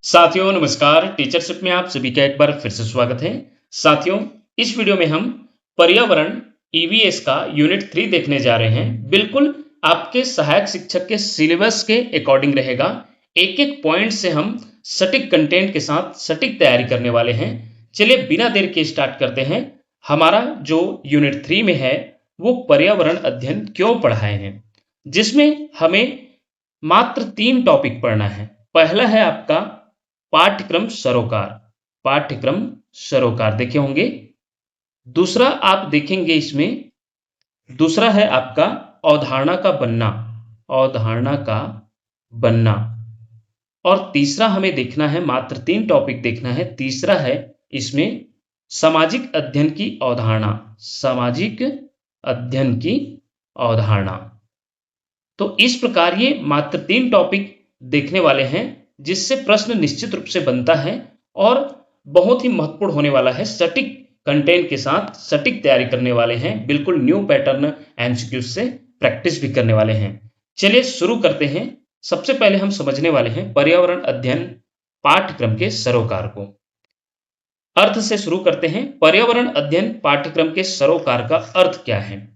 साथियों नमस्कार। टीचरशिप में आप सभी का एक बार फिर से स्वागत है। साथियों, इस वीडियो में हम पर्यावरण ईवीएस का यूनिट 3 देखने जा रहे हैं। बिल्कुल आपके सहायक शिक्षक के सिलेबस के अकॉर्डिंग रहेगा। एक एक पॉइंट से हम सटीक कंटेंट के साथ सटीक तैयारी करने वाले हैं। चलिए बिना देर के स्टार्ट करते हैं। हमारा जो यूनिट 3 में है वो पर्यावरण अध्ययन क्यों पढ़ाए हैं, जिसमें हमें मात्र 3 टॉपिक पढ़ना है। पहला है आपका पाठ्यक्रम सरोकार। पाठ्यक्रम सरोकार देखे होंगे। दूसरा आप देखेंगे इसमें, दूसरा है आपका अवधारणा का बनना। अवधारणा का बनना। और तीसरा हमें देखना है, मात्र 3 टॉपिक देखना है। तीसरा है इसमें सामाजिक अध्ययन की अवधारणा। सामाजिक अध्ययन की अवधारणा। तो इस प्रकार ये मात्र 3 टॉपिक देखने वाले हैं, जिससे प्रश्न निश्चित रूप से बनता है और बहुत ही महत्वपूर्ण होने वाला है। सटीक कंटेंट के साथ सटीक तैयारी करने वाले हैं। बिल्कुल न्यू पैटर्न एमसीक्यू से प्रैक्टिस भी करने वाले हैं। चलिए शुरू करते हैं। सबसे पहले हम समझने वाले हैं पर्यावरण अध्ययन पाठ्यक्रम के सरोकार को। अर्थ से शुरू करते हैं। पर्यावरण अध्ययन पाठ्यक्रम के सरोकार का अर्थ क्या है,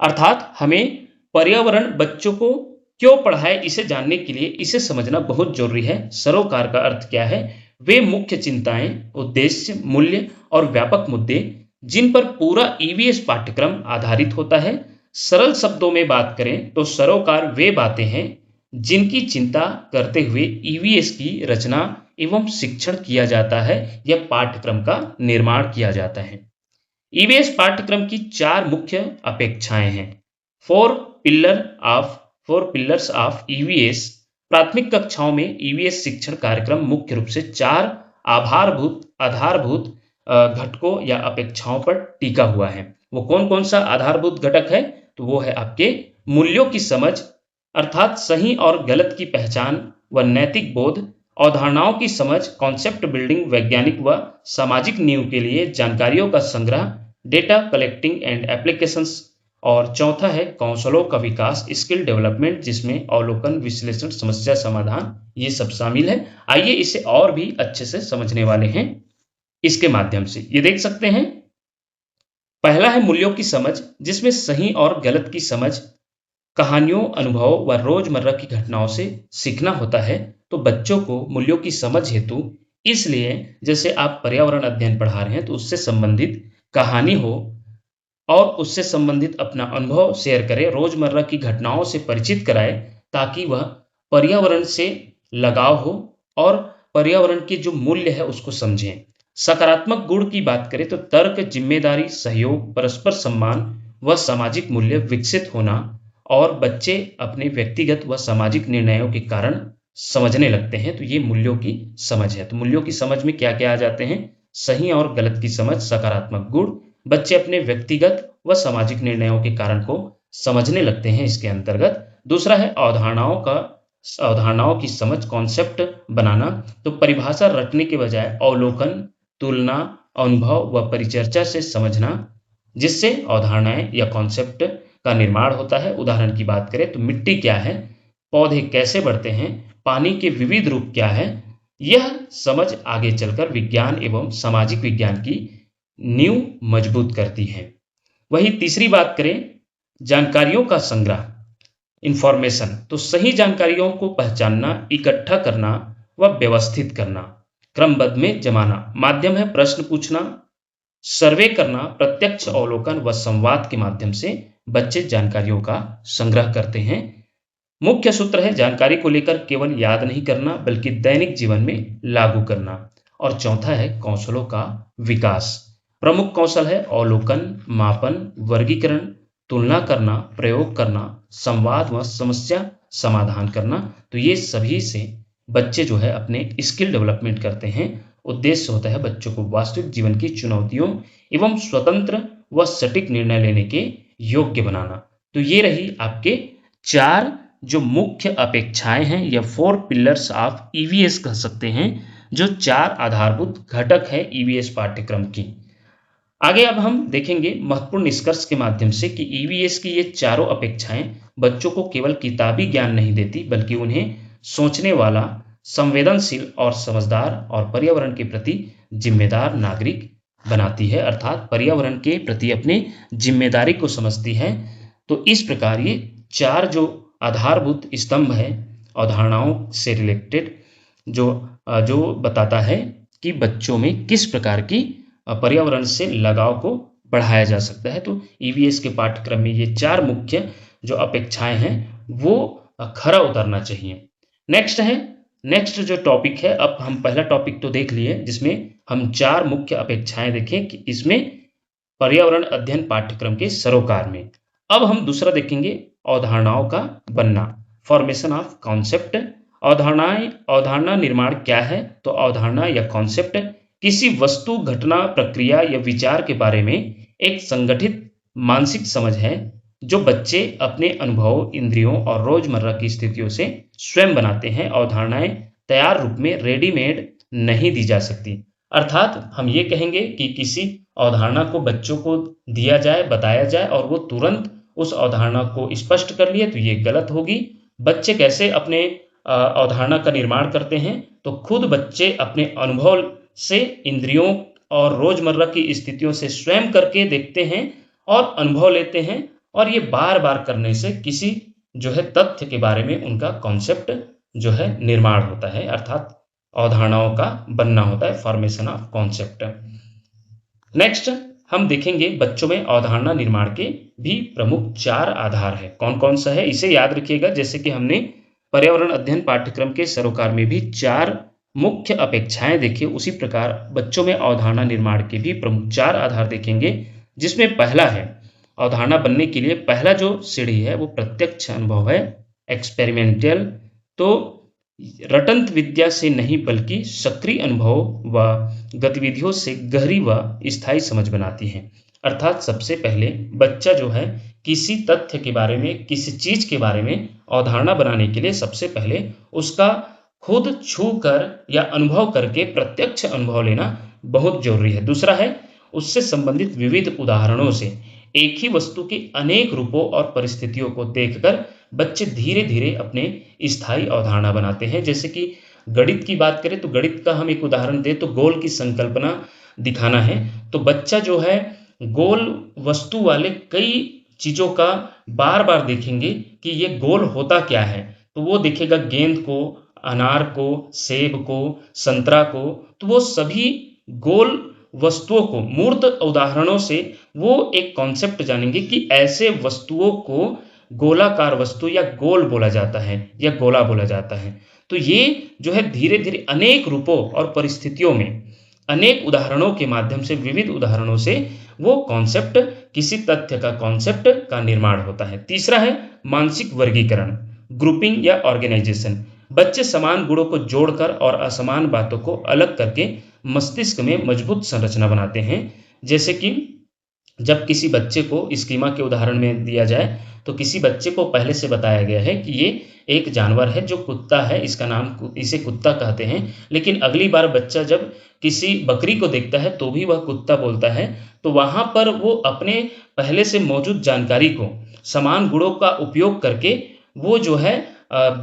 अर्थात हमें पर्यावरण बच्चों को क्यों पढ़ाए, इसे जानने के लिए इसे समझना बहुत जरूरी है। सरोकार का अर्थ क्या है? वे मुख्य चिंताएं, उद्देश्य, मूल्य और व्यापक मुद्दे जिन पर पूरा ईवीएस पाठ्यक्रम आधारित होता है। सरल शब्दों में बात करें तो सरोकार वे बातें हैं जिनकी चिंता करते हुए ईवीएस की रचना एवं शिक्षण किया जाता है या पाठ्यक्रम का निर्माण किया जाता है। ईवीएस पाठ्यक्रम की 4 मुख्य अपेक्षाएं हैं। Four pillars of EVS. प्राथमिक कक्षाओं में ईवीएस शिक्षण कार्यक्रम मुख्य रूप से 4 आधारभूत घटकों या अपेक्षाओं पर टिका हुआ है। वो कौन कौन सा आधारभूत घटक है? तो वो है आपके मूल्यों की समझ, अर्थात सही और गलत की पहचान व नैतिक बोध। अवधारणाओं की समझ, कॉन्सेप्ट बिल्डिंग, वैज्ञानिक व सामाजिक नींव के लिए जानकारियों का संग्रह, डेटा कलेक्टिंग एंड एप्लीकेशंस। और चौथा है कौशलों का विकास, स्किल डेवलपमेंट, जिसमें अवलोकन, विश्लेषण, समस्या समाधान ये सब शामिल है। आइए इसे और भी अच्छे से समझने वाले हैं इसके माध्यम से। ये देख सकते हैं, पहला है मूल्यों की समझ, जिसमें सही और गलत की समझ, कहानियों, अनुभव व रोजमर्रा की घटनाओं से सीखना होता है। तो बच्चों को मूल्यों की समझ हेतु, इसलिए जैसे आप पर्यावरण अध्ययन पढ़ा रहे हैं तो उससे संबंधित कहानी हो और उससे संबंधित अपना अनुभव शेयर करें, रोजमर्रा की घटनाओं से परिचित कराए, ताकि वह पर्यावरण से लगाव हो और पर्यावरण के जो मूल्य है उसको समझें। सकारात्मक गुण की बात करें तो तर्क, जिम्मेदारी, सहयोग, परस्पर सम्मान व सामाजिक मूल्य विकसित होना, और बच्चे अपने व्यक्तिगत व सामाजिक निर्णयों के कारण समझने लगते हैं। तो ये मूल्यों की समझ है। तो मूल्यों की समझ में क्या क्या आ जाते हैं? सही और गलत की समझ, सकारात्मक गुण, बच्चे अपने व्यक्तिगत व सामाजिक निर्णयों के कारण को समझने लगते हैं इसके अंतर्गत। दूसरा है अवधारणाओं की समझ, कॉन्सेप्ट बनाना। तो परिभाषा रटने के बजाय अवलोकन, तुलना, अनुभव व परिचर्चा से समझना, जिससे अवधारणाएं या कॉन्सेप्ट का निर्माण होता है। उदाहरण की बात करें तो मिट्टी क्या है, पौधे कैसे बढ़ते हैं, पानी के विविध रूप क्या है। यह समझ आगे चलकर विज्ञान एवं सामाजिक विज्ञान की नींव मजबूत करती है। वही तीसरी बात करें, जानकारियों का संग्रह, इंफॉर्मेशन। तो सही जानकारियों को पहचानना, इकट्ठा करना व व्यवस्थित करना, क्रमबद्ध में जमाना। माध्यम है प्रश्न पूछना, सर्वे करना, प्रत्यक्ष अवलोकन व संवाद के माध्यम से बच्चे जानकारियों का संग्रह करते हैं। मुख्य सूत्र है जानकारी को लेकर केवल याद नहीं करना बल्कि दैनिक जीवन में लागू करना। और चौथा है कौशलों का विकास। प्रमुख कौशल है अवलोकन, मापन, वर्गीकरण, तुलना करना, प्रयोग करना, संवाद व समस्या समाधान करना। तो ये सभी से बच्चे जो है अपने स्किल डेवलपमेंट करते हैं। उद्देश्य होता है बच्चों को वास्तविक जीवन की चुनौतियों एवं स्वतंत्र व सटीक निर्णय लेने के योग्य बनाना। तो ये रही आपके 4 जो मुख्य अपेक्षाएं हैं या 4 पिलर्स ऑफ ईवीएस कह सकते हैं, जो 4 आधारभूत घटक है ईवीएस पाठ्यक्रम की। आगे अब हम देखेंगे महत्वपूर्ण निष्कर्ष के माध्यम से कि ईवीएस की ये चारों अपेक्षाएं बच्चों को केवल किताबी ज्ञान नहीं देती बल्कि उन्हें सोचने वाला, संवेदनशील और समझदार और पर्यावरण के प्रति जिम्मेदार नागरिक बनाती है, अर्थात पर्यावरण के प्रति अपनी जिम्मेदारी को समझती है। तो इस प्रकार ये चार जो आधारभूत स्तंभ है अवधारणाओं से रिलेटेड, जो बताता है कि बच्चों में किस प्रकार की पर्यावरण से लगाव को बढ़ाया जा सकता है। तो ईवीएस के पाठ्यक्रम में ये चार मुख्य जो अपेक्षाएं हैं वो खरा उतरना चाहिए। नेक्स्ट जो टॉपिक है, अब हम पहला टॉपिक तो देख लिए जिसमें हम चार मुख्य अपेक्षाएं देखें कि इसमें पर्यावरण अध्ययन पाठ्यक्रम के सरोकार में। अब हम दूसरा देखेंगे अवधारणाओं का बनना, फॉर्मेशन ऑफ कॉन्सेप्ट। अवधारणा निर्माण क्या है? तो अवधारणा या कॉन्सेप्ट किसी वस्तु, घटना, प्रक्रिया या विचार के बारे में एक संगठित मानसिक समझ है जो बच्चे अपने अनुभव, इंद्रियों और रोजमर्रा की स्थितियों से स्वयं बनाते हैं। अवधारणाएं तैयार रूप में रेडीमेड नहीं दी जा सकती। अर्थात हम ये कहेंगे कि किसी अवधारणा को बच्चों को दिया जाए, बताया जाए और वो तुरंत उस अवधारणा को स्पष्ट कर लिए तो ये गलत होगी। बच्चे कैसे अपने अवधारणा का निर्माण करते हैं? तो खुद बच्चे अपने अनुभव से, इंद्रियों और रोजमर्रा की स्थितियों से स्वयं करके देखते हैं और अनुभव लेते हैं, और ये बार बार करने से किसी जो है तथ्य के बारे में उनका कॉन्सेप्ट जो है निर्माण होता है, अर्थात अवधारणाओं का बनना होता है, फॉर्मेशन ऑफ कॉन्सेप्ट। नेक्स्ट हम देखेंगे बच्चों में अवधारणा निर्माण के भी प्रमुख चार आधार है। कौन कौन सा है इसे याद रखिएगा। जैसे कि हमने पर्यावरण अध्ययन पाठ्यक्रम के सरोकार में भी चार मुख्य अपेक्षाएं देखी, उसी प्रकार बच्चों में अवधारणा निर्माण के भी प्रमुख चार आधार देखेंगे, जिसमें पहला है अवधारणा बनने के लिए पहला जो सीढ़ी है वो प्रत्यक्ष अनुभव है, एक्सपेरिमेंटल। तो रटंत विद्या से नहीं बल्कि सक्रिय अनुभव व गतिविधियों से गहरी व स्थायी समझ बनाती है। अर्थात सबसे पहले बच्चा जो है किसी तथ्य के बारे में, किसी चीज के बारे में अवधारणा बनाने के लिए सबसे पहले उसका खुद छू कर या अनुभव करके प्रत्यक्ष अनुभव लेना बहुत जरूरी है। दूसरा है उससे संबंधित विविध उदाहरणों से एक ही वस्तु के अनेक रूपों और परिस्थितियों को देखकर बच्चे धीरे धीरे अपने स्थायी अवधारणा बनाते हैं। जैसे कि गणित की बात करें तो गणित का हम एक उदाहरण दें तो गोल की संकल्पना दिखाना है, तो बच्चा जो है गोल वस्तु वाले कई चीजों का बार बार देखेंगे कि ये गोल होता क्या है, तो वो देखेगा गेंद को, अनार को, सेब को, संतरा को, तो वो सभी गोल वस्तुओं को मूर्त उदाहरणों से वो एक कॉन्सेप्ट जानेंगे कि ऐसे वस्तुओं को गोलाकार वस्तु या गोल बोला जाता है या गोला बोला जाता है। तो ये जो है धीरे धीरे अनेक रूपों और परिस्थितियों में अनेक उदाहरणों के माध्यम से, विविध उदाहरणों से वो कॉन्सेप्ट, किसी तथ्य का कॉन्सेप्ट का निर्माण होता है। तीसरा है मानसिक वर्गीकरण, ग्रुपिंग या ऑर्गेनाइजेशन। बच्चे समान गुणों को जोड़कर और असमान बातों को अलग करके मस्तिष्क में मजबूत संरचना बनाते हैं। जैसे कि जब किसी बच्चे को स्कीमा के उदाहरण में दिया जाए तो किसी बच्चे को पहले से बताया गया है कि ये एक जानवर है जो कुत्ता है, इसका नाम, इसे कुत्ता कहते हैं, लेकिन अगली बार बच्चा जब किसी बकरी को देखता है तो भी वह कुत्ता बोलता है, तो वहां पर वो अपने पहले से मौजूद जानकारी को, समान गुणों का उपयोग करके वो जो है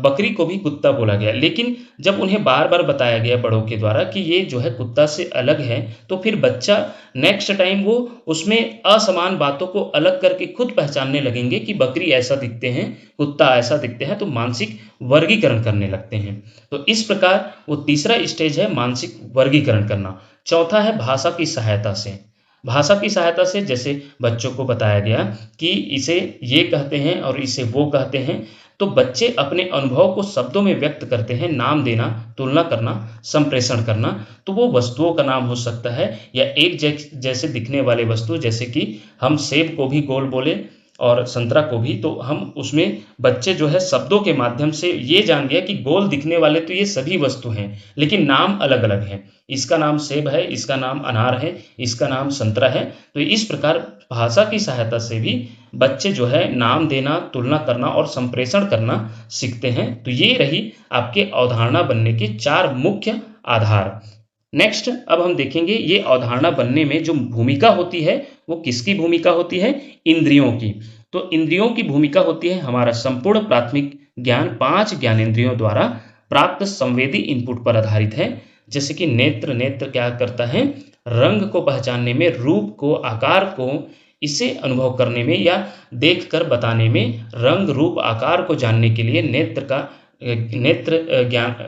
बकरी को भी कुत्ता बोला गया। लेकिन जब उन्हें बार बार बताया गया बड़ों के द्वारा कि ये जो है कुत्ता से अलग है, तो फिर बच्चा नेक्स्ट टाइम वो उसमें असमान बातों को अलग करके खुद पहचानने लगेंगे कि बकरी ऐसा दिखते हैं, कुत्ता ऐसा दिखते हैं, तो मानसिक वर्गीकरण करने लगते हैं। तो इस प्रकार वो तीसरा स्टेज है मानसिक वर्गीकरण करना। चौथा है भाषा की सहायता से। भाषा की सहायता से जैसे बच्चों को बताया गया कि इसे ये कहते हैं और इसे वो कहते हैं, तो बच्चे अपने अनुभव को शब्दों में व्यक्त करते हैं। नाम देना, तुलना करना, संप्रेषण करना, तो वो वस्तुओं का नाम हो सकता है या एक जैसे दिखने वाले वस्तु, जैसे कि हम सेब को भी गोल बोले और संतरा को भी, तो हम उसमें बच्चे जो है शब्दों के माध्यम से ये जान गया कि गोल दिखने वाले तो ये सभी वस्तु हैं लेकिन नाम अलग अलग है, इसका नाम सेब है, इसका नाम अनार है, इसका नाम संतरा है। तो इस प्रकार भाषा की सहायता से भी बच्चे जो है नाम देना, तुलना करना और संप्रेषण करना सीखते हैं। तो ये रही आपके अवधारणा बनने के चार मुख्य आधार। नेक्स्ट अब हम देखेंगे ये अवधारणा बनने में जो भूमिका होती है वो किसकी भूमिका होती है? इंद्रियों की। तो इंद्रियों की भूमिका होती है हमारा संपूर्ण प्राथमिक ज्ञान 5 ज्ञानेंद्रियों द्वारा प्राप्त संवेदी इनपुट पर आधारित है। जैसे कि नेत्र, नेत्र क्या करता है, रंग को पहचानने में, रूप को, आकार को, इसे अनुभव करने में या देखकर बताने में, रंग रूप आकार को जानने के लिए नेत्र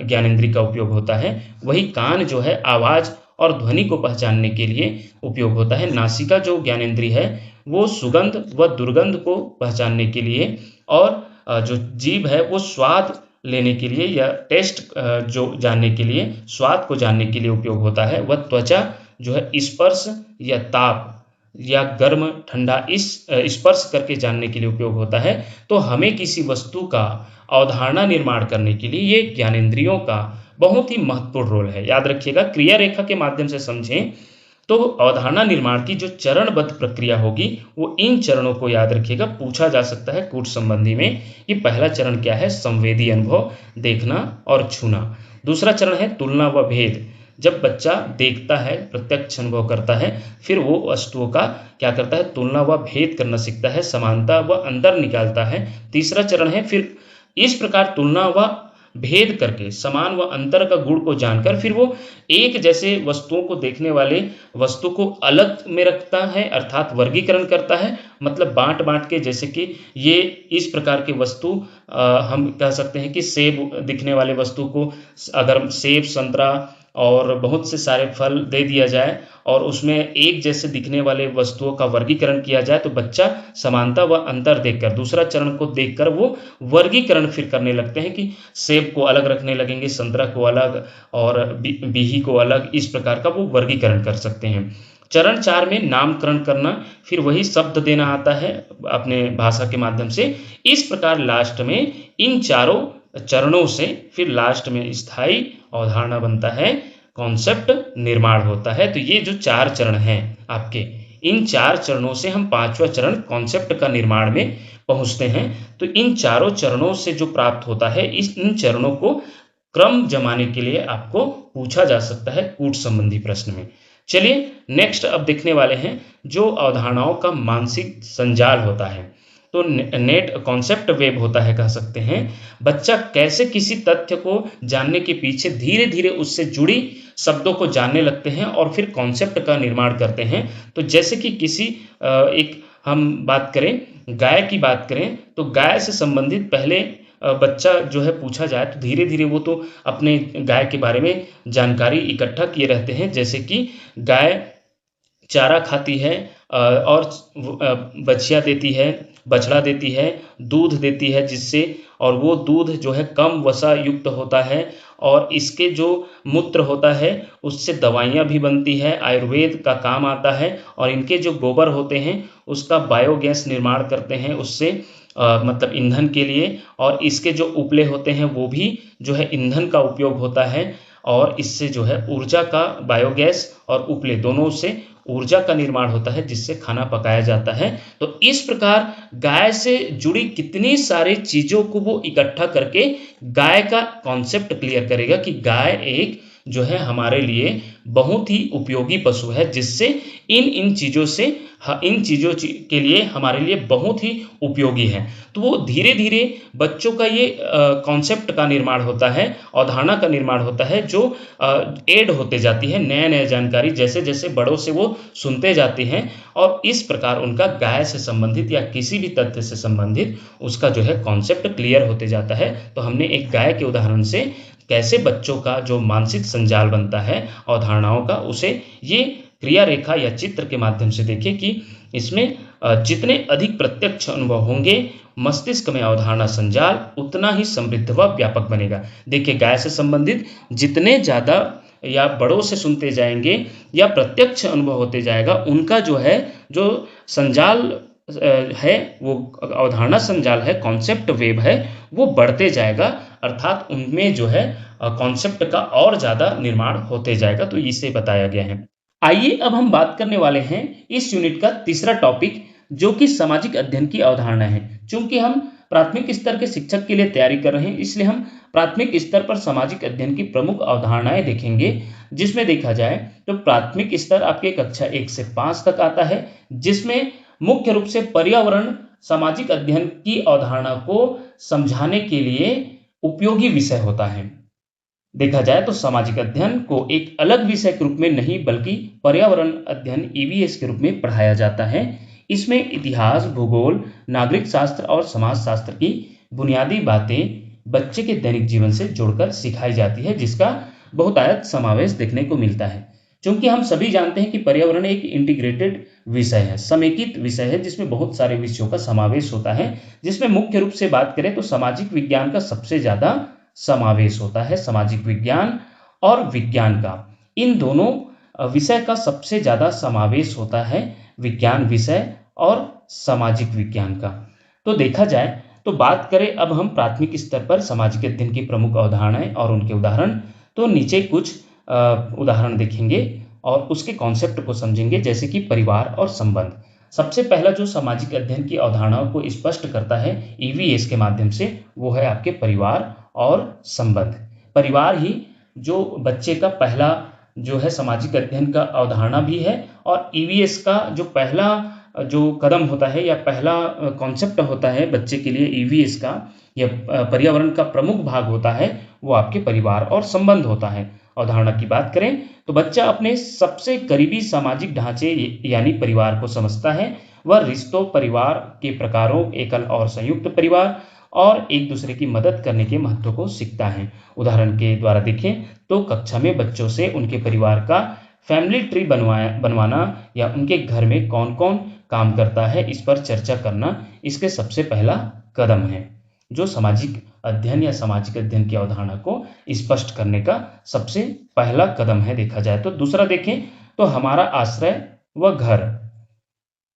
ज्ञानेंद्रिय का उपयोग होता है। वही कान जो है आवाज और ध्वनि को पहचानने के लिए उपयोग होता है। नासिका जो ज्ञानेंद्रिय है वो सुगंध व दुर्गंध को पहचानने के लिए, और जो जीभ है वो स्वाद लेने के लिए या टेस्ट जो जानने के लिए, स्वाद को जानने के लिए उपयोग होता है। वह त्वचा जो है स्पर्श या ताप या गर्म ठंडा इस स्पर्श करके जानने के लिए उपयोग होता है। तो हमें किसी वस्तु का अवधारणा निर्माण करने के लिए ये ज्ञानेंद्रियों का बहुत ही महत्वपूर्ण रोल है। याद रखिएगा, क्रिया रेखा के माध्यम से समझें तो अवधारणा निर्माण की जो चरणबद्ध प्रक्रिया होगी वो इन चरणों को याद रखिएगा। पूछा जा सकता है कूट संबंधी में कि पहला चरण क्या है, संवेदी अनुभव, देखना और छूना। दूसरा चरण है तुलना व भेद, जब बच्चा देखता है, प्रत्यक्ष अनुभव करता है, फिर वो वस्तुओं का क्या करता है, तुलना व भेद करना सीखता है, समानता व अंतर निकालता है। तीसरा चरण है फिर इस प्रकार तुलना व भेद करके, समान व अंतर का गुण को जानकर, फिर वो एक जैसे वस्तुओं को देखने वाले वस्तु को अलग में रखता है, अर्थात वर्गीकरण करता है। मतलब बांट बांट के, जैसे कि ये इस प्रकार की वस्तु हम कह सकते हैं कि सेब दिखने वाले वस्तु को, अगर सेब, संतरा और बहुत से सारे फल दे दिया जाए और उसमें एक जैसे दिखने वाले वस्तुओं का वर्गीकरण किया जाए, तो बच्चा समानता व अंतर देखकर, दूसरा चरण को देखकर वो वर्गीकरण फिर करने लगते हैं कि सेब को अलग रखने लगेंगे, संतरा को अलग और बिही को अलग, इस प्रकार का वो वर्गीकरण कर सकते हैं। चरण 4 में नामकरण करना, फिर वही शब्द देना आता है अपने भाषा के माध्यम से। इस प्रकार लास्ट में इन चारों चरणों से फिर लास्ट में स्थायी अवधारणा बनता है, कॉन्सेप्ट निर्माण होता है। तो ये जो 4 चरण हैं आपके, इन 4 चरणों से हम 5वां चरण कॉन्सेप्ट का निर्माण में पहुंचते हैं। तो इन चारों चरणों से जो प्राप्त होता है, इन चरणों को क्रम जमाने के लिए आपको पूछा जा सकता है कूट संबंधी प्रश्न में। चलिए नेक्स्ट अब देखने वाले हैं जो अवधारणाओं का मानसिक संजाल होता है। तो नेट कॉन्सेप्ट वेब होता है, कह सकते हैं। बच्चा कैसे किसी तथ्य को जानने के पीछे धीरे धीरे उससे जुड़ी शब्दों को जानने लगते हैं और फिर कॉन्सेप्ट का निर्माण करते हैं। तो जैसे कि किसी एक हम बात करें, गाय की बात करें, तो गाय से संबंधित पहले बच्चा जो है पूछा जाए तो धीरे धीरे वो तो अपने गाय के बारे में जानकारी इकट्ठा किए रहते हैं। जैसे कि गाय चारा खाती है और बछिया देती है, बछड़ा देती है, दूध देती है, जिससे, और वो दूध जो है कम वसा युक्त होता है और इसके जो मूत्र होता है उससे दवाइयाँ भी बनती है, आयुर्वेद का काम आता है। और इनके जो गोबर होते हैं उसका बायोगैस निर्माण करते हैं उससे, मतलब ईंधन के लिए। और इसके जो उपले होते हैं वो भी जो है ईंधन का उपयोग होता है और इससे जो है ऊर्जा का, बायोगैस और उपले दोनों से ऊर्जा का निर्माण होता है जिससे खाना पकाया जाता है। तो इस प्रकार गाय से जुड़ी कितनी सारी चीज़ों को वो इकट्ठा करके गाय का कॉन्सेप्ट क्लियर करेगा कि गाय एक जो है हमारे लिए बहुत ही उपयोगी पशु है, जिससे इन चीज़ों से, इन चीज़ों के लिए हमारे लिए बहुत ही उपयोगी है। तो वो धीरे धीरे बच्चों का ये कॉन्सेप्ट का निर्माण होता है, अवधारणा का निर्माण होता है, जो ऐड होते जाती है नया नया जानकारी, जैसे जैसे बड़ों से वो सुनते जाते हैं। और इस प्रकार उनका गाय से संबंधित या किसी भी तथ्य से संबंधित उसका जो है कॉन्सेप्ट क्लियर होते जाता है। तो हमने एक गाय के उदाहरण से कैसे बच्चों का जो मानसिक संजाल बनता है अवधारणाओं का, उसे ये क्रिया रेखा या चित्र के माध्यम से देखें कि इसमें जितने अधिक प्रत्यक्ष अनुभव होंगे मस्तिष्क में अवधारणा संजाल उतना ही समृद्ध व व्यापक बनेगा। देखिए, गाय से संबंधित जितने ज़्यादा या बड़ों से सुनते जाएंगे या प्रत्यक्ष अनुभव होते जाएगा, उनका जो है जो संजाल है, वो अवधारणा संजाल है, कॉन्सेप्ट वेब है, वो बढ़ते जाएगा। अर्थात उनमें जो है कॉन्सेप्ट का और ज़्यादा निर्माण होते जाएगा। तो इसे बताया गया है। आइए अब हम बात करने वाले हैं इस यूनिट का तीसरा टॉपिक, जो कि सामाजिक अध्ययन की अवधारणा है। चूंकि हम प्राथमिक स्तर के शिक्षक के लिए तैयारी कर रहे हैं, इसलिए हम प्राथमिक स्तर पर सामाजिक अध्ययन की प्रमुख अवधारणाएं देखेंगे। जिसमें देखा जाए तो प्राथमिक स्तर आपके कक्षा 1 से 5 तक आता है, जिसमें मुख्य रूप से पर्यावरण सामाजिक अध्ययन की अवधारणा को समझाने के लिए उपयोगी विषय होता है। देखा जाए तो सामाजिक अध्ययन को एक अलग विषय के रूप में नहीं बल्कि पर्यावरण अध्ययन ईवीएस के रूप में पढ़ाया जाता है। इसमें इतिहास, भूगोल, नागरिक शास्त्र और समाज शास्त्र की बुनियादी बातें बच्चे के दैनिक जीवन से जोड़कर सिखाई जाती है, जिसका बहुतायत समावेश देखने को मिलता है। क्योंकि हम सभी जानते हैं कि पर्यावरण एक इंटीग्रेटेड विषय है, समेकित विषय है, जिसमें बहुत सारे विषयों का समावेश होता है, जिसमें मुख्य रूप से बात करें तो सामाजिक विज्ञान का सबसे ज्यादा समावेश होता है। सामाजिक विज्ञान और विज्ञान का, इन दोनों विषय का सबसे ज्यादा समावेश होता है, विज्ञान विषय और सामाजिक विज्ञान का। तो देखा जाए तो बात करें अब हम प्राथमिक स्तर पर सामाजिक अध्ययन की प्रमुख अवधारणाएं और उनके उदाहरण, तो नीचे कुछ उदाहरण देखेंगे और उसके कॉन्सेप्ट को समझेंगे, जैसे कि परिवार और संबंध। सबसे पहला जो सामाजिक अध्ययन की अवधारणाओं को स्पष्ट करता है ईवीएस के माध्यम से, वो है आपके परिवार और संबंध। परिवार ही जो बच्चे का पहला जो है सामाजिक अध्ययन का अवधारणा भी है, और ईवीएस का जो पहला जो कदम होता है या पहला कॉन्सेप्ट होता है बच्चे के लिए ईवीएस का या पर्यावरण का प्रमुख भाग होता है, वो आपके परिवार और संबंध होता है। अवधारणा की बात करें तो बच्चा अपने सबसे करीबी सामाजिक ढांचे यानी परिवार को समझता है। वह रिश्तों, परिवार के प्रकारों, एकल और संयुक्त परिवार और एक दूसरे की मदद करने के महत्व को सीखता है। उदाहरण के द्वारा देखें तो कक्षा में बच्चों से उनके परिवार का फैमिली ट्री बनवाना या उनके घर में कौन कौन काम करता है इस पर चर्चा करना इसके सबसे पहला कदम है, जो सामाजिक अध्ययन या सामाजिक अध्ययन की अवधारणा को स्पष्ट करने का सबसे पहला कदम है। देखा जाए तो दूसरा देखें तो हमारा आश्रय व घर।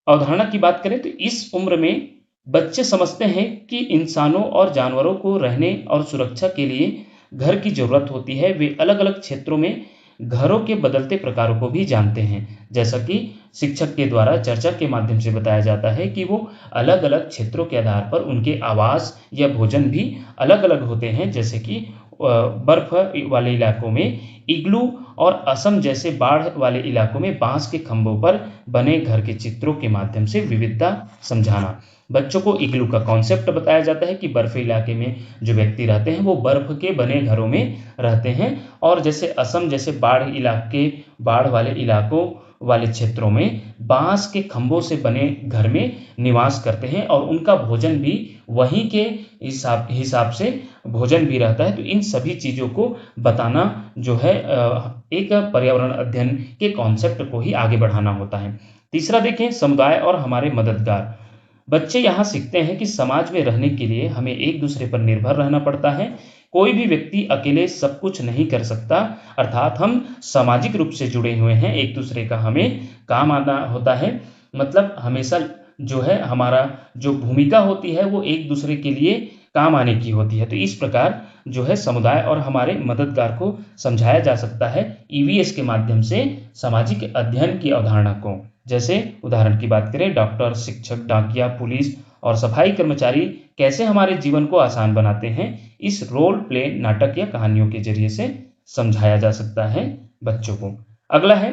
अवधारणा की बात करें तो इस उम्र में बच्चे समझते हैं कि इंसानों और जानवरों को रहने और सुरक्षा के लिए घर की जरूरत होती है। वे अलग अलग क्षेत्रों में घरों के बदलते प्रकारों को भी जानते हैं, जैसा कि शिक्षक के द्वारा चर्चा के माध्यम से बताया जाता है कि वो अलग अलग क्षेत्रों के आधार पर उनके आवास या भोजन भी अलग अलग होते हैं, जैसे कि बर्फ वाले इलाकों में इग्लू और असम जैसे बाढ़ वाले इलाकों में बांस के खंभों पर बने घर के चित्रों के माध्यम से विविधता समझाना। बच्चों को इग्लू का कॉन्सेप्ट बताया जाता है कि बर्फ इलाके में जो व्यक्ति रहते हैं वो बर्फ के बने घरों में रहते हैं, और जैसे असम जैसे बाढ़ वाले इलाकों वाले क्षेत्रों में बांस के खंभों से बने घर में निवास करते हैं और उनका भोजन भी वहीं के हिसाब से भोजन भी रहता है। तो इन सभी चीजों को बताना जो है एक पर्यावरण अध्ययन के कॉन्सेप्ट को ही आगे बढ़ाना होता है। तीसरा देखें समुदाय और हमारे मददगार। बच्चे यहाँ सीखते हैं कि समाज में रहने के लिए हमें एक दूसरे पर निर्भर रहना पड़ता है। कोई भी व्यक्ति अकेले सब कुछ नहीं कर सकता, अर्थात हम सामाजिक रूप से जुड़े हुए हैं, एक दूसरे का हमें काम आना होता है। मतलब हमेशा जो है हमारा जो भूमिका होती है वो एक दूसरे के लिए काम आने की होती है। तो इस प्रकार जो है समुदाय और हमारे मददगार को समझाया जा सकता है ईवीएस के माध्यम से सामाजिक अध्ययन की अवधारणा को। जैसे उदाहरण की बात करें, डॉक्टर, शिक्षक, डाकिया, पुलिस और सफाई कर्मचारी कैसे हमारे जीवन को आसान बनाते हैं, इस रोल प्ले नाटक या कहानियों के जरिए से समझाया जा सकता है बच्चों को। अगला है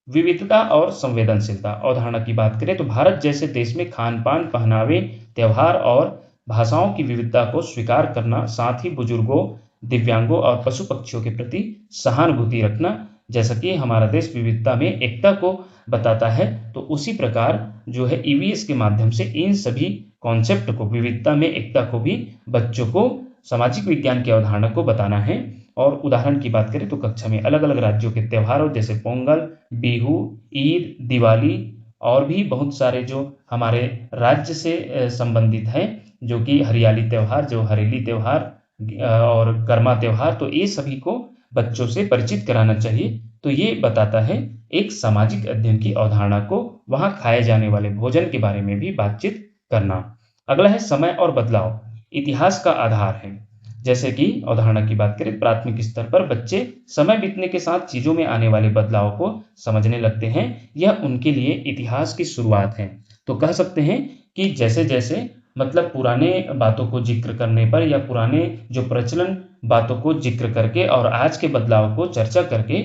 विविधता और संवेदनशीलता। अवधारणा की बात करें तो भारत जैसे देश में खान पान, पहनावे, त्योहार और भाषाओं की विविधता को स्वीकार करना, साथ ही बुजुर्गों, दिव्यांगों और पशु पक्षियों के प्रति सहानुभूति रखना। जैसा कि हमारा देश विविधता में एकता को बताता है, तो उसी प्रकार जो है ईवीएस के माध्यम से इन सभी कॉन्सेप्ट को, विविधता में एकता को भी बच्चों को सामाजिक विज्ञान की अवधारणा को बताना है। और उदाहरण की बात करें तो कक्षा में अलग अलग राज्यों के त्योहारों जैसे पोंगल, बिहू, ईद, दिवाली और भी बहुत सारे जो हमारे राज्य से संबंधित हैं, जो कि हरियाली त्योहार, जो हरेली त्योहार और कर्मा त्योहार, तो ये सभी को बच्चों से परिचित कराना चाहिए। तो ये बताता है एक सामाजिक अध्ययन की अवधारणा को, वहां खाए जाने वाले भोजन के बारे में भी बातचीत करना। अगला है समय और बदलाव, इतिहास का आधार है। जैसे कि अवधारणा की बात करें, प्राथमिक स्तर पर बच्चे समय बीतने के साथ चीजों में आने वाले बदलाव को समझने लगते हैं। यह उनके लिए इतिहास की शुरुआत है। तो कह सकते हैं कि जैसे जैसे मतलब पुराने बातों को जिक्र करने पर या पुराने जो प्रचलन बातों को जिक्र करके और आज के बदलाव को चर्चा करके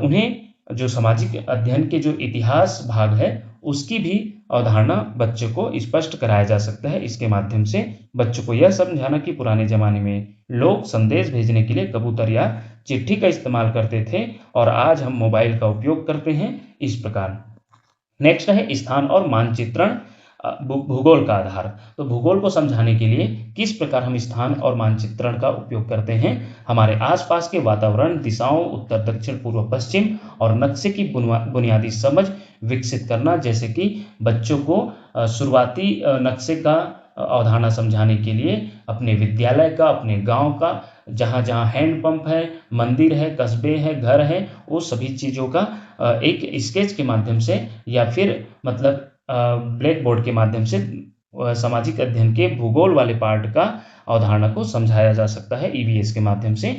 उन्हें जो सामाजिक अध्ययन के जो इतिहास भाग है उसकी भी अवधारणा बच्चों को स्पष्ट कराया जा सकता है। इसके माध्यम से बच्चों को यह समझाना कि पुराने ज़माने में लोग संदेश भेजने के लिए कबूतर या चिट्ठी का इस्तेमाल करते थे और आज हम मोबाइल का उपयोग करते हैं, इस प्रकार। नेक्स्ट है स्थान और मानचित्रण, भूगोल का आधार। तो भूगोल को समझाने के लिए किस प्रकार हम स्थान और मानचित्रण का उपयोग करते हैं, हमारे आसपास के वातावरण, दिशाओं, उत्तर दक्षिण पूर्व पश्चिम और नक्शे की बुनियादी समझ विकसित करना, जैसे कि बच्चों को शुरुआती नक्शे का अवधारणा समझाने के लिए अपने विद्यालय का, अपने गांव का, जहाँ जहाँ हैंडपंप है, मंदिर है, कस्बे हैं, घर है, वो सभी चीज़ों का एक स्केच के माध्यम से या फिर मतलब ब्लैक बोर्ड के माध्यम से सामाजिक अध्ययन के भूगोल वाले पार्ट का अवधारणा को समझाया जा सकता है ईवीएस के माध्यम से।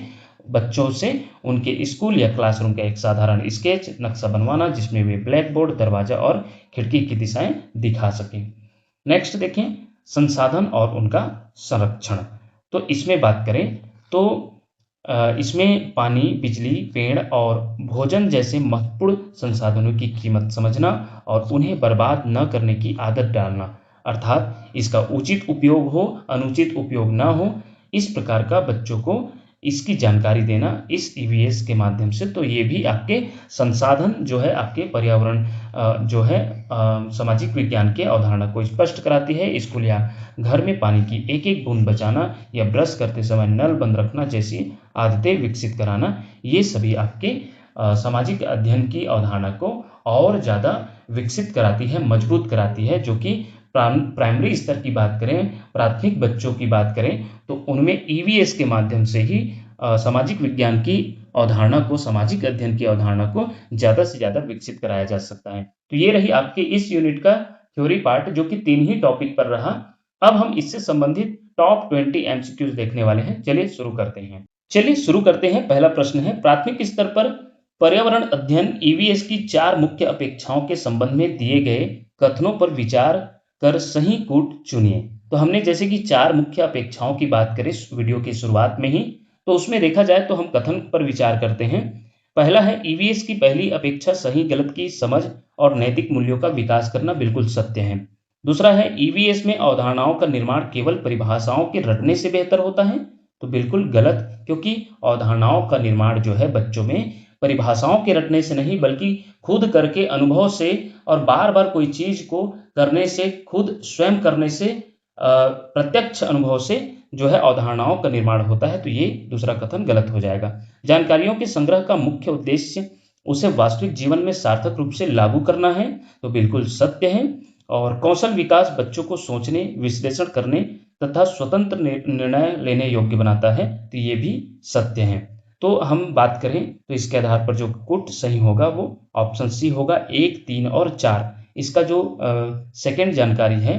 बच्चों से उनके स्कूल या क्लासरूम का एक साधारण स्केच नक्शा बनवाना, जिसमें वे ब्लैक बोर्ड, दरवाजा और खिड़की की दिशाएं दिखा सकें। नेक्स्ट देखें, संसाधन और उनका संरक्षण। तो इसमें बात करें तो इसमें पानी, बिजली, पेड़ और भोजन जैसे महत्वपूर्ण संसाधनों की कीमत समझना और उन्हें बर्बाद न करने की आदत डालना, अर्थात इसका उचित उपयोग हो, अनुचित उपयोग ना हो, इस प्रकार का बच्चों को इसकी जानकारी देना इस ईवीएस के माध्यम से। तो ये भी आपके संसाधन जो है, आपके पर्यावरण जो है सामाजिक विज्ञान के अवधारणा को स्पष्ट कराती है। स्कूल या घर में पानी की एक एक बूंद बचाना या ब्रश करते समय नल बंद रखना जैसी आदतें विकसित कराना, ये सभी आपके सामाजिक अध्ययन की अवधारणा को और ज़्यादा विकसित कराती है, मजबूत कराती है। जो कि प्राइमरी स्तर की बात करें, प्राथमिक बच्चों की बात करें, तो उनमें ईवीएस के माध्यम से ही सामाजिक विज्ञान की अवधारणा को, सामाजिक अध्ययन की अवधारणा को ज़्यादा से ज़्यादा विकसित कराया जा सकता है। तो ये रही आपके इस यूनिट का थ्योरी पार्ट, जो कि 3 ही टॉपिक पर रहा। अब हम इससे संबंधित टॉप 20 एमसीक्यूज देखने वाले हैं। चलिए शुरू करते हैं। पहला प्रश्न है, प्राथमिक स्तर पर पर्यावरण अध्ययन ईवीएस की 4 मुख्य अपेक्षाओं के संबंध में दिए गए कथनों पर विचार कर सही कूट चुनिए। तो हमने जैसे कि 4 मुख्य अपेक्षाओं की बात करें वीडियो की शुरुआत में ही, तो उसमें देखा जाए तो हम कथन पर विचार करते हैं। पहला है, ईवीएस की पहली अपेक्षा सही गलत की समझ और नैतिक मूल्यों का विकास करना बिल्कुल सत्य है। दूसरा है, ईवीएस में अवधारणाओं का निर्माण केवल परिभाषाओं के रटने से बेहतर होता है। तो बिल्कुल गलत, क्योंकि अवधारणाओं का निर्माण जो है बच्चों में परिभाषाओं के रटने से नहीं, बल्कि खुद करके, अनुभव से और बार बार कोई चीज को करने से, खुद स्वयं करने से, प्रत्यक्ष अनुभव से जो है अवधारणाओं का निर्माण होता है। तो ये दूसरा कथन गलत हो जाएगा। जानकारियों के संग्रह का मुख्य उद्देश्य उसे वास्तविक जीवन में सार्थक रूप से लागू करना है। तो बिल्कुल सत्य है। और कौशल विकास बच्चों को सोचने, विश्लेषण करने तथा स्वतंत्र निर्णय लेने योग्य बनाता है। तो ये भी सत्य है। तो हम बात करें तो इसके आधार पर जो कुट सही होगा वो ऑप्शन सी होगा। 1, 3 और 4 इसका जो सेकंड जानकारी है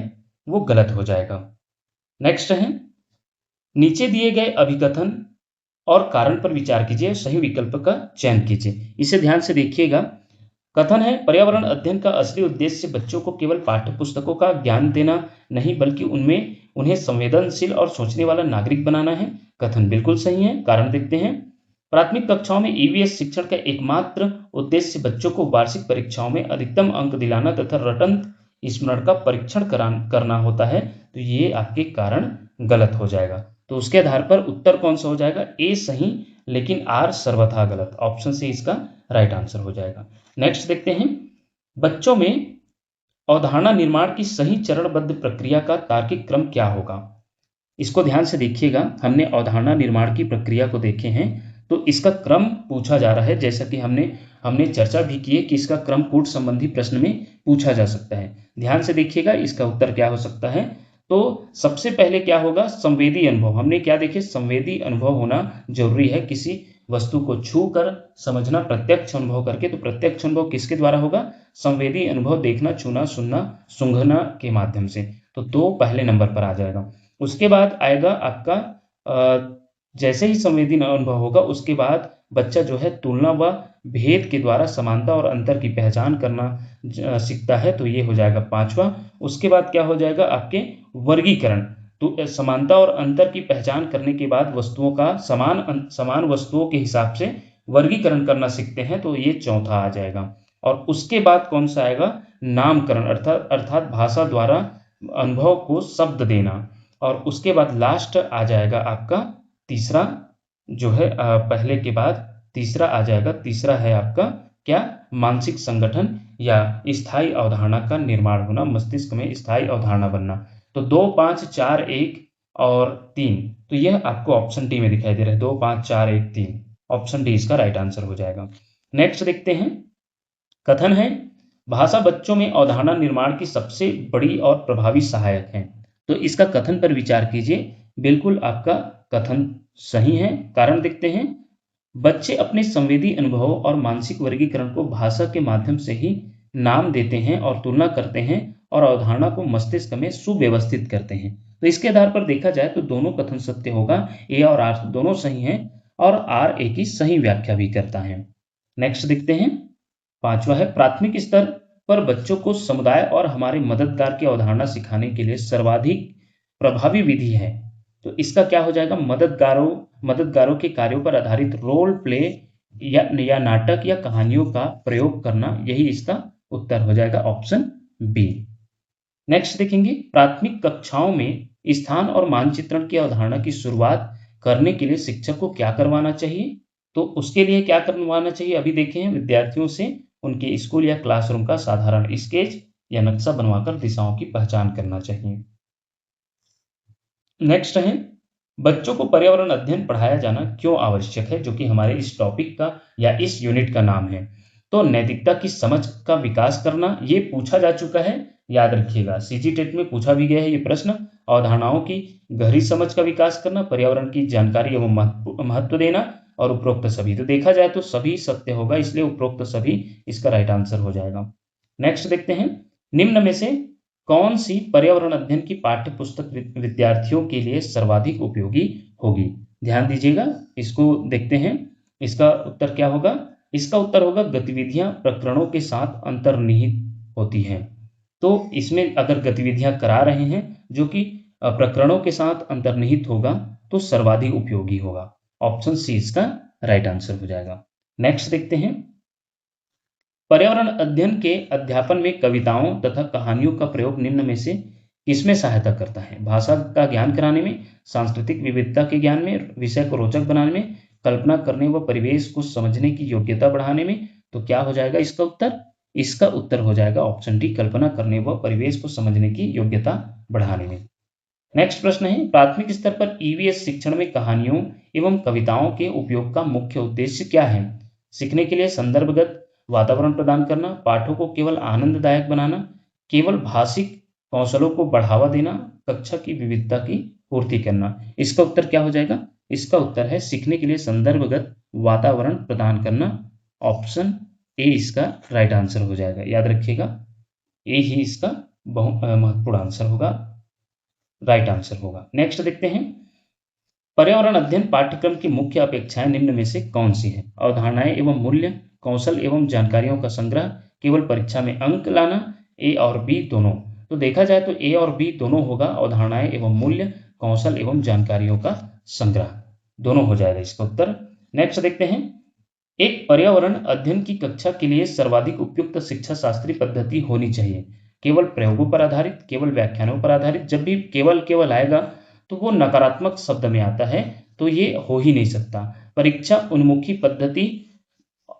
वो गलत हो जाएगा। नेक्स्ट है, नीचे दिए गए अभिकथन और कारण पर विचार कीजिए, सही विकल्प का चयन कीजिए। इसे ध्यान से देखिएगा। कथन है, पर्यावरण अध्ययन का असली उद्देश्य बच्चों को केवल पाठ्य पुस्तकों का ज्ञान देना नहीं, बल्कि उन्हें संवेदनशील और सोचने वाला नागरिक बनाना है। कथन बिल्कुल सही है। कारण देखते हैं। प्राथमिक कक्षाओं में ईवीएस शिक्षण का एकमात्र उद्देश्य बच्चों को वार्षिक परीक्षाओं में अधिकतम अंक दिलाना तथा रटंत स्मरण का परीक्षण करना होता है। तो ये आपके कारण गलत हो जाएगा। तो उसके आधार पर उत्तर कौन सा हो जाएगा? ए सही, लेकिन आर सर्वथा गलत। ऑप्शन सी इसका राइट आंसर हो जाएगा। नेक्स्ट देखते हैं, बच्चों में अवधारणा निर्माण की सही चरणबद्ध प्रक्रिया का तार्किक क्रम क्या होगा? इसको ध्यान से देखिएगा। हमने अवधारणा निर्माण की प्रक्रिया को देखे हैं, तो इसका क्रम पूछा जा रहा है। जैसा कि हमने चर्चा भी की है कि इसका क्रम कूट संबंधी प्रश्न में पूछा जा सकता है। ध्यान से देखिएगा, इसका उत्तर क्या हो सकता है। तो सबसे पहले क्या होगा? संवेदी अनुभव। हमने क्या देखे? संवेदी अनुभव होना जरूरी है। किसी वस्तु को छू कर समझना, प्रत्यक्ष अनुभव करके। तो प्रत्यक्ष अनुभव किसके द्वारा होगा? संवेदी अनुभव, देखना, छूना, सुनना, सूंघना के माध्यम से। तो 2 पहले नंबर पर आ जाएगा। उसके बाद आएगा आपका जैसे ही संवेदी अनुभव होगा, उसके बाद बच्चा जो है तुलना व भेद के द्वारा समानता और अंतर की पहचान करना सीखता है। तो ये हो जाएगा 5वां। उसके बाद क्या हो जाएगा? आपके वर्गीकरण। तो समानता और अंतर की पहचान करने के बाद वस्तुओं का समान वस्तुओं के हिसाब से वर्गीकरण करना सीखते हैं। तो ये चौथा आ जाएगा। और उसके बाद कौन सा आएगा? नामकरण अर्थात भाषा द्वारा अनुभव को शब्द देना। और उसके बाद लास्ट आ जाएगा आपका तीसरा, जो है पहले के बाद तीसरा आ जाएगा। तीसरा है आपका क्या, मानसिक संगठन या स्थायी अवधारणा का निर्माण होना, मस्तिष्क में स्थायी अवधारणा बनना। तो 2, 5, 4, 1 और 3, तो यह आपको ऑप्शन डी में दिखाई दे रहा है। 2, 5, 4, 1, 3, ऑप्शन डी इसका राइट आंसर हो जाएगा। नेक्स्ट देखते हैं, कथन है भाषा बच्चों में अवधारणा निर्माण की सबसे बड़ी और प्रभावी सहायक है। तो इसका कथन पर विचार कीजिए। बिल्कुल आपका कथन सही है। कारण देखते हैं, बच्चे अपने संवेदी अनुभवों और मानसिक वर्गीकरण को भाषा के माध्यम से ही नाम देते हैं और तुलना करते हैं और अवधारणा को मस्तिष्क में सुव्यवस्थित करते हैं। तो इसके आधार पर देखा जाए तो दोनों कथन सत्य होगा। ए और आर दोनों सही हैं और आर ए की सही व्याख्या भी करता है। नेक्स्ट देखते हैं, पांचवा है, प्राथमिक स्तर पर बच्चों को समुदाय और हमारे मददगार की अवधारणा सिखाने के लिए सर्वाधिक प्रभावी विधि है। तो इसका क्या हो जाएगा, मददगारों के कार्यों पर आधारित रोल प्ले या नाटक या कहानियों का प्रयोग करना, यही इसका उत्तर हो जाएगा, ऑप्शन बी। नेक्स्ट देखेंगे, प्राथमिक कक्षाओं में स्थान और मानचित्रण की अवधारणा की शुरुआत करने के लिए शिक्षक को क्या करवाना चाहिए। तो उसके लिए क्या करवाना चाहिए, अभी देखें, विद्यार्थियों से उनके स्कूल या क्लासरूम का साधारण स्केच या नक्शा बनवाकर दिशाओं की पहचान करना चाहिए। नेक्स्ट है, बच्चों को पर्यावरण अध्ययन पढ़ाया जाना क्यों आवश्यक है, जो कि हमारे इस टॉपिक का या इस यूनिट का नाम है। तो नैतिकता की समझ का विकास करना, ये पूछा जा चुका है, याद रखिएगा, सीजी टेट में पूछा भी गया है ये प्रश्न। अवधारणाओं की गहरी समझ का विकास करना, पर्यावरण की जानकारी एवं महत्व देना और उपरोक्त सभी। तो देखा जाए तो सभी सत्य होगा, इसलिए उपरोक्त सभी इसका राइट आंसर हो जाएगा। नेक्स्ट देखते हैं, निम्न में से कौन सी पर्यावरण अध्ययन की पाठ्य पुस्तक विद्यार्थियों के लिए सर्वाधिक उपयोगी होगी। ध्यान दीजिएगा, इसको देखते हैं। इसका उत्तर क्या होगा, इसका उत्तर होगा गतिविधियां प्रकरणों के साथ अंतर्निहित होती हैं। तो इसमें अगर गतिविधियां करा रहे हैं जो कि प्रकरणों के साथ अंतर्निहित होगा तो सर्वाधिक उपयोगी होगा, ऑप्शन सी इसका राइट आंसर हो जाएगा। नेक्स्ट देखते हैं, पर्यावरण अध्ययन के अध्यापन में कविताओं तथा कहानियों का प्रयोग निम्न में से किसमें सहायता करता है। भाषा का ज्ञान कराने में, सांस्कृतिक विविधता के ज्ञान में, विषय को रोचक बनाने में, कल्पना करने व परिवेश को समझने की योग्यता बढ़ाने में। तो क्या हो जाएगा इसका उत्तर, इसका उत्तर हो जाएगा ऑप्शन डी, कल्पना करने व परिवेश को समझने की योग्यता बढ़ाने में। नेक्स्ट प्रश्न है, प्राथमिक स्तर पर ईवीएस शिक्षण में कहानियों एवं कविताओं के उपयोग का मुख्य उद्देश्य क्या है। सीखने के लिए संदर्भगत वातावरण प्रदान करना, पाठों को केवल आनंददायक बनाना, केवल भाषिक कौशलों को बढ़ावा देना, कक्षा की विविधता की पूर्ति करना। इसका उत्तर क्या हो जाएगा, इसका उत्तर है सीखने के लिए संदर्भगत वातावरण प्रदान करना, ऑप्शन ए इसका राइट आंसर हो जाएगा। याद रखिएगा, ए ही इसका महत्वपूर्ण आंसर होगा, राइट आंसर होगा। नेक्स्ट देखते हैं, पर्यावरण अध्ययन पाठ्यक्रम की मुख्य अपेक्षाएं निम्न में से कौन सी है। अवधारणाएं एवं मूल्य, कौशल एवं जानकारियों का संग्रह, केवल परीक्षा में अंक लाना, ए और बी दोनों। तो देखा जाए तो ए और बी दोनों होगा, अवधारणाएं एवं मूल्य, कौशल एवं जानकारियों का संग्रह, दोनों हो जाएगा इसका उत्तर। नेक्स्ट देखते हैं, एक पर्यावरण अध्ययन की कक्षा के लिए सर्वाधिक उपयुक्त शिक्षा शास्त्रीय पद्धति होनी चाहिए। केवल प्रयोगों पर आधारित, केवल व्याख्यानों पर आधारित। जब भी केवल आएगा तो वो नकारात्मक शब्द में आता है, तो ये हो ही नहीं सकता। परीक्षा उन्मुखी पद्धति,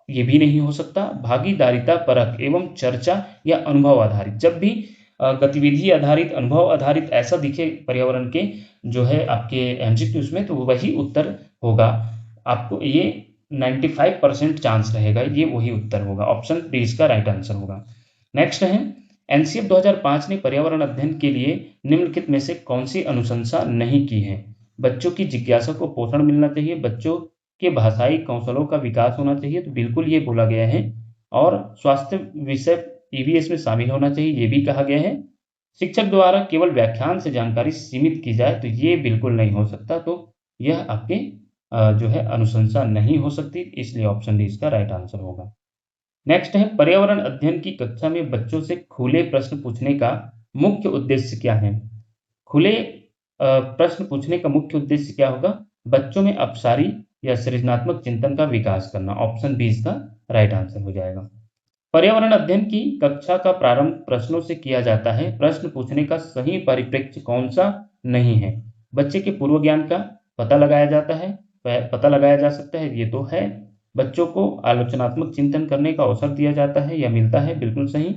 ये भी नहीं हो सकता। भागीदारिता परक एवं चर्चा या अनुभव आधारित, जब भी गतिविधि आधारित, अनुभव आधारित ऐसा दिखे पर्यावरण के जो है आपके एमसीक्यूज में, तो वही उत्तर होगा। आपको ये 95% चांस रहेगा, ये वही उत्तर होगा, ऑप्शन डी इसका राइट आंसर होगा। नेक्स्ट है, एनसीएफ 2005 ने पर्यावरण अध्ययन के लिए निम्नलिखित में से कौन सी अनुशंसा नहीं की है। बच्चों की जिज्ञासा को पोषण मिलना चाहिए, बच्चों के भाषाई कौशलों का विकास होना चाहिए, तो बिल्कुल ये बोला गया है। और स्वास्थ्य विषय ईवीएस में शामिल होना चाहिए, ये भी कहा गया है। शिक्षक द्वारा केवल व्याख्यान से जानकारी सीमित की जाए, तो ये बिल्कुल नहीं हो सकता। तो यह आपके जो है अनुशंसा नहीं हो सकती, इसलिए ऑप्शन डी इसका राइट आंसर होगा। नेक्स्ट है, पर्यावरण अध्ययन की कक्षा में बच्चों से खुले प्रश्न पूछने का मुख्य उद्देश्य क्या है। खुले प्रश्न पूछने का मुख्य उद्देश्य क्या होगा, बच्चों में अपसारी या सृजनात्मक चिंतन का विकास करना, ऑप्शन बी इसका राइट आंसर हो जाएगा। पर्यावरण अध्ययन की कक्षा का प्रारंभ प्रश्नों से किया जाता है। प्रश्न पूछने का सही परिप्रेक्ष्य कौन सा नहीं है? बच्चे के पूर्व ज्ञान का पता लगाया जाता है, पता लगाया जा सकता है, ये तो है। बच्चों को आलोचनात्मक चिंतन करने का अवसर दिया जाता है या मिलता है, बिल्कुल सही।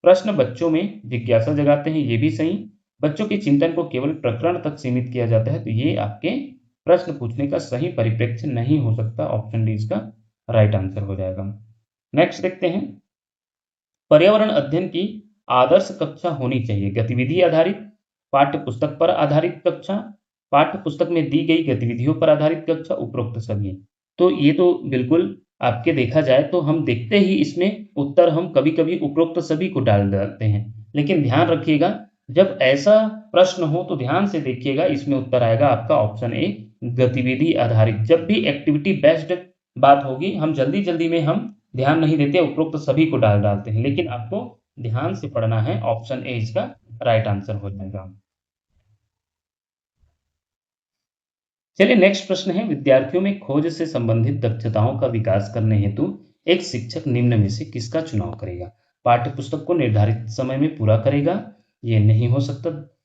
प्रश्न बच्चों में जिज्ञासा जगाते हैं, ये भी सही। बच्चों के चिंतन को केवल प्रकरण तक सीमित किया जाता है, तो ये आपके प्रश्न पूछने का सही परिप्रेक्ष्य नहीं हो सकता। ऑप्शन डी इसका राइट आंसर हो जाएगा। नेक्स्ट देखते हैं, पर्यावरण अध्ययन की आदर्श कक्षा होनी चाहिए। गतिविधि आधारित, पाठ्य पुस्तक पर आधारित कक्षा, पाठ्य पुस्तक में दी गई गतिविधियों पर आधारित कक्षा, उपरोक्त सभी। तो ये तो बिल्कुल आपके देखा जाए तो हम देखते ही इसमें उत्तर हम कभी-कभी उपरोक्त सभी को डाल देते हैं। लेकिन ध्यान रखिएगा, जब ऐसा प्रश्न हो तो ध्यान से देखिएगा, इसमें उत्तर आएगा आपका ऑप्शन ए, गतिविधि आधारित। जब भी एक्टिविटी बेस्ड बात होगी, हम जल्दी-जल्दी में हम ध्यान नहीं देते, उपरोक्त सभी को डालते हैं, लेकिन आपको ध्यान से पढ़ना है। ऑप्शन ए इसका राइट आंसर हो जाएगा। चलिए नेक्स्ट प्रश्न है, विद्यार्थियों में खोज से संबंधित दक्षताओं का विकास करने हेतु एक शिक्षक निम्न में से किसका चुनाव करेगा? पाठ्य पुस्तक को निर्धारित समय में पूरा करेगा, ये नहीं हो सकता।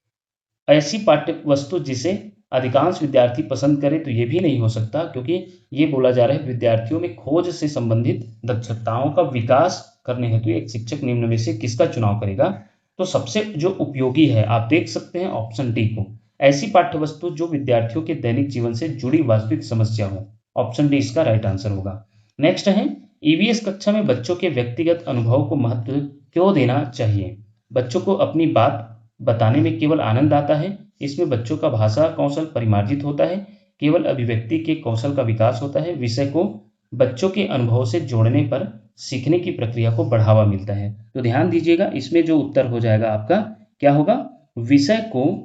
ऐसी पाठ्य वस्तु जिसे अधिकांश विद्यार्थी पसंद करें, तो ये भी नहीं हो सकता, क्योंकि ये बोला जा रहा है विद्यार्थियों में खोज से संबंधित दक्षताओं का विकास करने हेतु एक शिक्षक निम्न में से किसका चुनाव करेगा? तो सबसे जो उपयोगी है, आप देख सकते हैं ऑप्शन डी को, ऐसी पाठ्य वस्तु जो विद्यार्थियों के दैनिक जीवन से जुड़ी वास्तविक समस्या हो। ऑप्शन डी इसका राइट आंसर होगा। नेक्स्ट है, ईवीएस कक्षा में बच्चों के व्यक्तिगत अनुभव को महत्व क्यों देना चाहिए? बच्चों को अपनी बात बताने में केवल आनंद आता है, इसमें बच्चों का भाषा कौशल परिमार्जित होता है, केवल अभिव्यक्ति के कौशल का विकास होता है, विषय को बच्चों के अनुभव से जोड़ने पर सीखने की प्रक्रिया को बढ़ावा मिलता है। तो ध्यान दीजिएगा, इसमें जो उत्तर हो जाएगा आपका क्या होगा? विषय को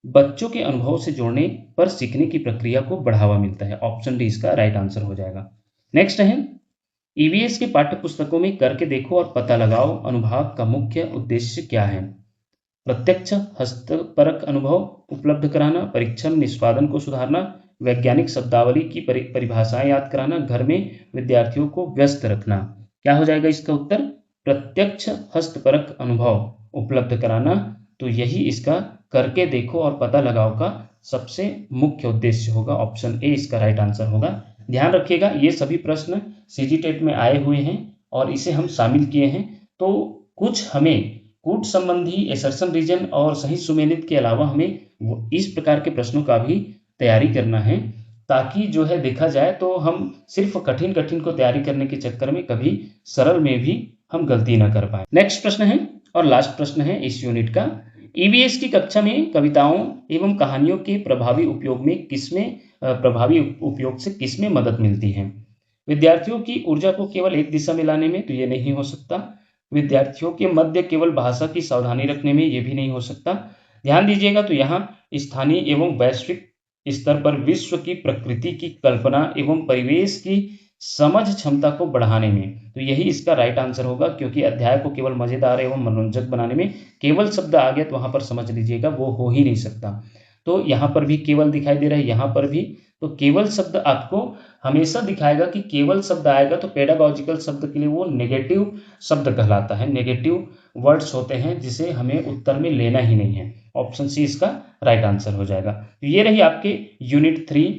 बच्चों के अनुभव से जोड़ने पर सीखने की प्रक्रिया को बढ़ावा मिलता है। ऑप्शन डी इसका राइट आंसर हो जाएगा। नेक्स्ट है, ईवीएस के पाठ्य पुस्तकों में करके देखो और पता लगाओ अनुभाग का मुख्य उद्देश्य क्या है? प्रत्यक्ष हस्तपरक अनुभव उपलब्ध कराना, परीक्षण निष्पादन को सुधारना, वैज्ञानिक शब्दावली की परिभाषाएं याद कराना, घर में विद्यार्थियों को व्यस्त रखना। क्या हो जाएगा इसका उत्तर? प्रत्यक्ष हस्तपरक अनुभव उपलब्ध कराना। तो यही इसका करके देखो और पता लगाओ का सबसे मुख्य उद्देश्य होगा। ऑप्शन ए इसका राइट आंसर होगा। ध्यान रखिएगा, ये सभी प्रश्न सीजीटेट में आए हुए हैं और इसे हम शामिल किए हैं। तो कुछ हमें कूट संबंधी, एसर्शन रीजन और सही सुमेलित के अलावा हमें इस प्रकार के प्रश्नों का भी तैयारी करना है, ताकि जो है देखा जाए तो हम सिर्फ कठिन को तैयारी करने के चक्कर में कभी सरल में भी हम गलती ना कर पाए। नेक्स्ट प्रश्न है और लास्ट प्रश्न है इस यूनिट का, ईवीएस की कक्षा में कविताओं एवं कहानियों के प्रभावी उपयोग से किसमें मदद मिलती है? विद्यार्थियों की ऊर्जा को केवल एक दिशा में लाने में, तो ये नहीं हो सकता। विद्यार्थियों के मध्य केवल भाषा की सावधानी रखने में, ये भी नहीं हो सकता। ध्यान दीजिएगा, तो यहाँ स्थानीय एवं वैश्विक स्तर पर विश्व की प्रकृति की कल्पना एवं परिवेश की समझ क्षमता को बढ़ाने में, तो यही इसका राइट आंसर होगा। क्योंकि अध्याय को केवल मजेदार एवं मनोरंजक बनाने में केवल शब्द आ गया तो वहां पर समझ लीजिएगा वो हो ही नहीं सकता। तो यहाँ पर भी केवल दिखाई दे रहा है, यहाँ पर भी। तो केवल शब्द आपको हमेशा दिखाएगा कि केवल शब्द आएगा, तो पेडागॉजिकल शब्द के लिए वो नेगेटिव शब्द कहलाता है, नेगेटिव वर्ड्स होते हैं जिसे हमें उत्तर में लेना ही नहीं है। ऑप्शन सी इसका राइट आंसर हो जाएगा। तो ये रही आपके यूनिट 3।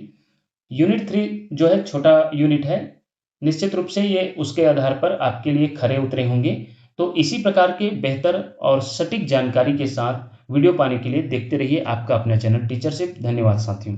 यूनिट 3 जो है छोटा यूनिट है, निश्चित रूप से ये उसके आधार पर आपके लिए खरे उतरे होंगे। तो इसी प्रकार के बेहतर और सटीक जानकारी के साथ वीडियो पाने के लिए देखते रहिए आपका अपना चैनल टीचरशिप। धन्यवाद साथियों।